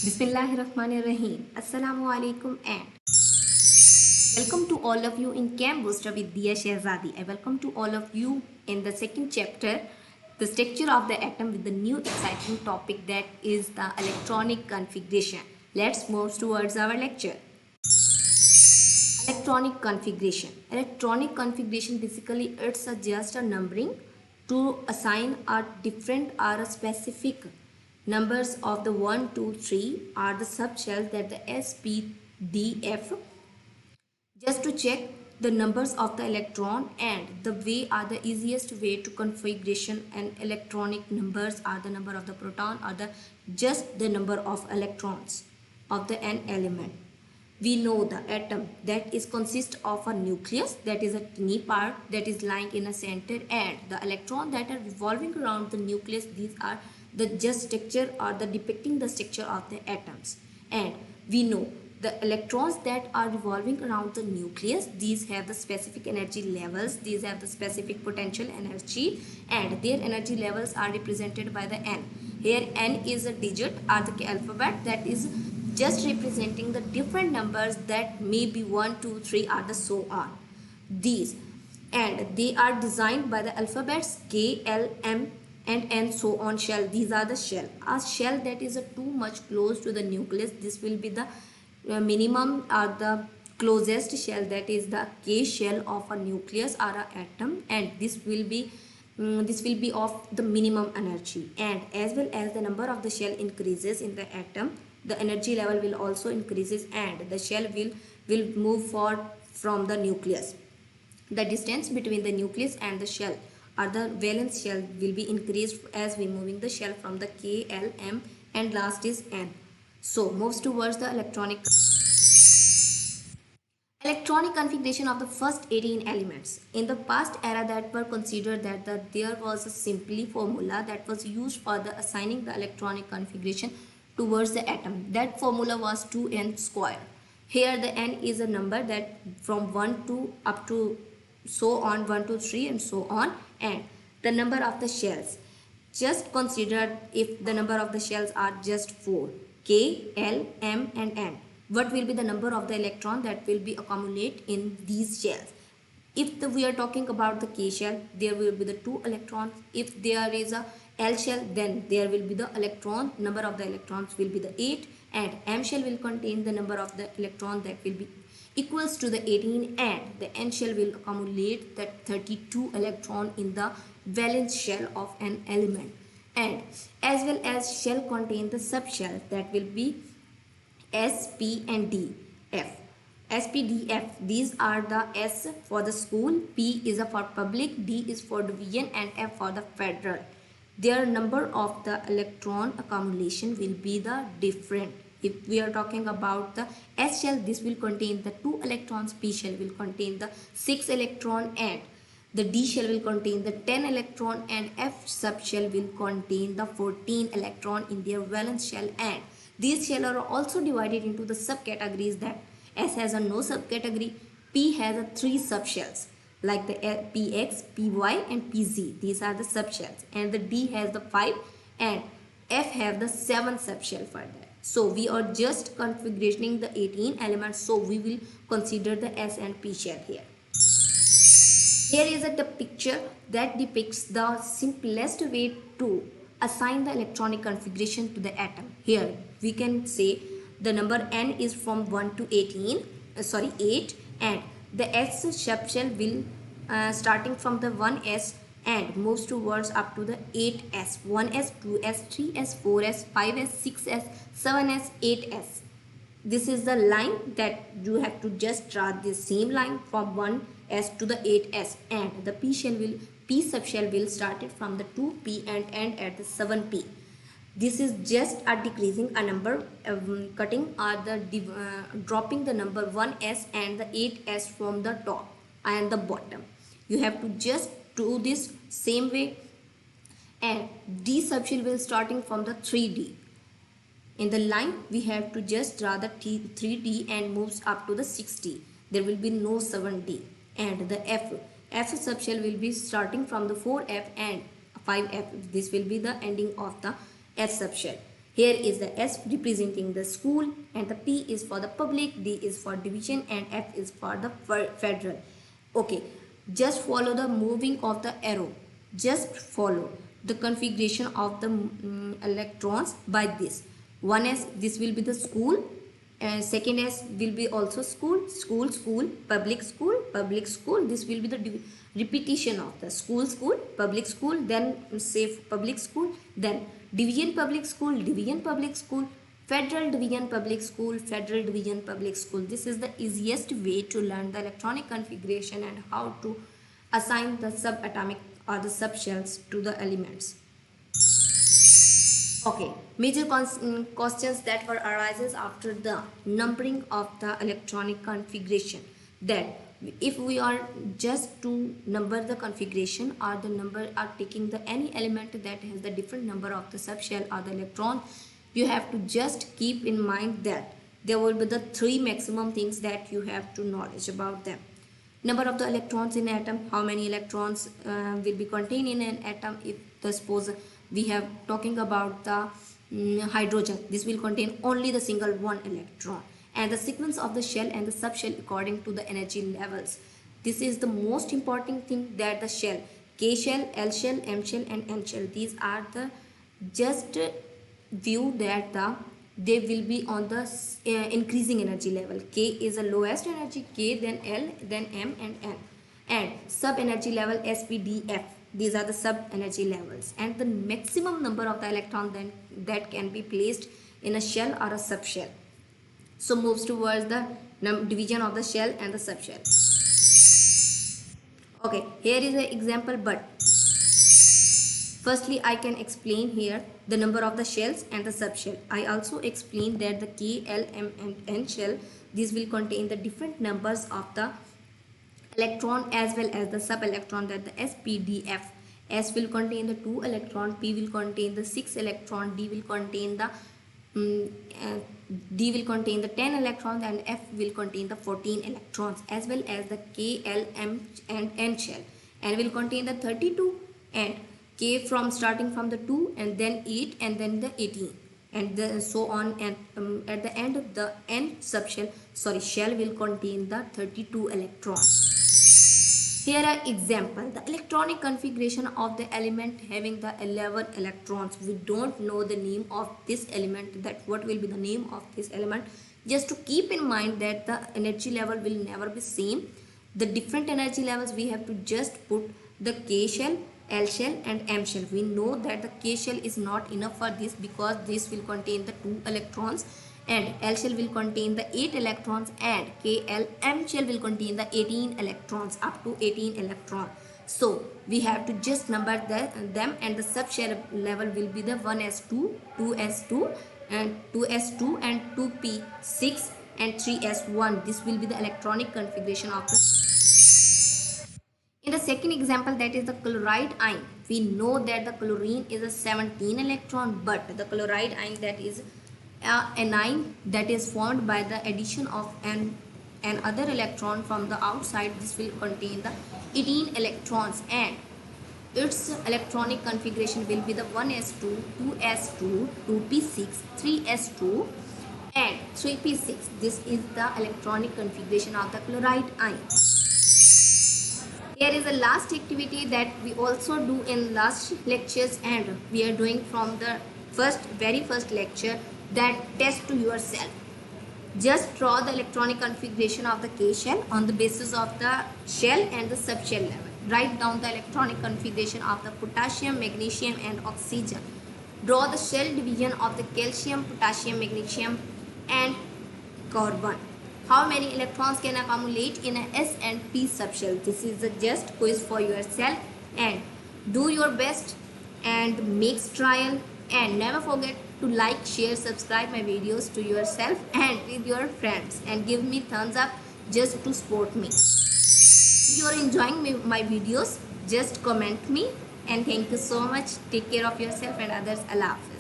Bismillahirrahmanirrahim. Assalamu alaikum and welcome to all of you in Camp Booster with Dia Shehzadi. I welcome to all of you in the second chapter, the structure of the atom with the new exciting topic that is the electronic configuration. Let's move towards our lecture. Electronic configuration. Electronic configuration basically it's just a numbering to assign a different or a specific numbers of the 1, 2, 3 are the subshells that the S, P, D, F just to check the numbers of the electron, and the way are the easiest way to configuration and electronic numbers are the number of the proton or the just the number of electrons of the n element. We know the atom that is consist of a nucleus, that is a tiny part that is lying in a center, and the electron that are revolving around the nucleus. These are the just structure or the depicting the structure of the atoms. And we know the electrons that are revolving around the nucleus, these have the specific energy levels, these have the specific potential energy, and their energy levels are represented by the n. Here n is a digit or the alphabet that is just representing the different numbers that may be 1, 2, 3 or the so on. These, and they are designed by the alphabets K, L, M and N so on shell. These are the shell. A shell that is too much close to the nucleus, this will be the minimum or the closest shell, that is the K shell of a nucleus or a atom, and this will be of the minimum energy. And as well as the number of the shell increases in the atom, the energy level will also increases and the shell will move forward from the nucleus. The distance between the nucleus and the shell or the valence shell will be increased as we moving the shell from the K, L, M and last is N. So moves towards the electronic configuration of the first 18 elements. In the past era that were considered that there was a simply formula that was used for the assigning the electronic configuration towards the atom. That formula was 2n square. Here the n is a number that from 1 to up to so on 1 to 3 and so on, and the number of the shells. Just consider if the number of the shells are just 4, K, L, M and N. What will be the number of the electron that will be accumulate in these shells? If we are talking about the K shell, there will be the 2 electrons. If there is a L shell, then there will be the electron, number of the electrons will be the 8, and M shell will contain the number of the electron that will be equals to the 18, and the N shell will accumulate that 32 electron in the valence shell of an element. And as well as shell contain the subshell that will be S, P and D, F. S, P, D, F. These are the S for the school, P is for public, D is for division and F for the federal. Their number of the electron accumulation will be the different. If we are talking about the S shell, this will contain the 2 electrons, P shell will contain the 6 electron and the D shell will contain the 10 electron and F subshell will contain the 14 electron in their valence shell. And these shells are also divided into the subcategories that S has a no subcategory, P has a 3 subshells like the PX, PY and PZ. These are the subshells, and the D has the 5 and F have the 7 subshell for that. So we are just configuring the 18 elements, so we will consider the S and P shell here. Here is the picture that depicts the simplest way to assign the electronic configuration to the atom. Here we can say the number n is from 1 to 8, and the S subshell will starting from the 1s and moves towards up to the 8s, 1s, 2s, 3s, 4s, 5s, 6s, 7s, 8s. This is the line that you have to just draw the same line from 1s to the 8s, and the P subshell will start it from the 2p and end at the 7p. This is just a decreasing a number, cutting or the dropping the number 1s and the 8s from the top and the bottom. You have to just do this same way, and D subshell will starting from the 3D. In the line we have to just draw the 3D and moves up to the 6D. There will be no 7D. And the F subshell will be starting from the 4F and 5F. This will be the ending of the F subshell. Here is the S representing the school, and the P is for the public, D is for division, and F is for the federal. Okay, just follow the moving of the arrow. Just follow the configuration of the electrons by this. One S, this will be the school, and second S will be also school, school, school, public school, public school. This will be the repetition of the school, school, public school, then say public school, then division public school, division public school, federal division public school, federal division public school. This is the easiest way to learn the electronic configuration and how to assign the subatomic or the subshells to the elements. Okay, major questions that were arises after the numbering of the electronic configuration. That if we are just to number the configuration or the number are taking the any element that has the different number of the subshell or the electron, you have to just keep in mind that there will be the three maximum things that you have to knowledge about them. Number of the electrons in atom, how many electrons will be contained in an atom. If the suppose we have talking about the hydrogen, this will contain only the single one electron, and the sequence of the shell and the subshell according to the energy levels. This is the most important thing, that the shell, K shell, L shell, M shell and N shell, these are the just view that they will be on the increasing energy level. K is the lowest energy, K, then L, then M and N. And sub energy level S, P, D, F, these are the sub energy levels, and the maximum number of the electron then that can be placed in a shell or a subshell. So moves towards the division of the shell and the subshell. Okay, here is an example, but firstly I can explain here the number of the shells and the subshell. I also explained that the K, L, M and N shell, these will contain the different numbers of the electron as well as the sub electron, that the S, P, D, F. S will contain the 2 electron, P will contain the 6 electron, D will contain the 10 electrons, and F will contain the 14 electrons, as well as the K, L, M and N shell, and will contain the 32, and K from starting from the 2 and then 8 and then the 18 and so on, and at the end of the N subshell, shell will contain the 32 electrons. Here are example, the electronic configuration of the element having the 11 electrons. We don't know the name of this element, that what will be the name of this element. Just to keep in mind that the energy level will never be same. The different energy levels we have to just put the K shell, L shell and M shell. We know that the K shell is not enough for this because this will contain the 2 electrons, and L shell will contain the 8 electrons, and K, L, M shell will contain the 18 electrons, up to 18 electrons. So we have to just number them, and the subshell level will be the 1s2, 2s2 and 2s2 and 2p6 and 3s1. This will be the electronic configuration of the. In the second example, that is the chloride ion. We know that the chlorine is a 17 electron, but the chloride ion, that is anion, that is formed by the addition of an other electron from the outside. This will contain the 18 electrons, and its electronic configuration will be the 1s2, 2s2, 2p6, 3s2 and 3p6. This is the electronic configuration of the chloride ion. Here is the last activity that we also do in last lectures, and we are doing from the very first lecture, that test to yourself. Just draw the electronic configuration of the K shell on the basis of the shell and the subshell level. Write down the electronic configuration of the potassium, magnesium and oxygen. Draw the shell division of the calcium, potassium, magnesium and carbon. How many electrons can accumulate in a S and P subshell? This is a just quiz for yourself, and do your best and make trial, and never forget to like, share, subscribe my videos to yourself and with your friends, and give me thumbs up just to support me. If you are enjoying my videos, just comment me, and thank you so much. Take care of yourself and others. Allah Hafiz.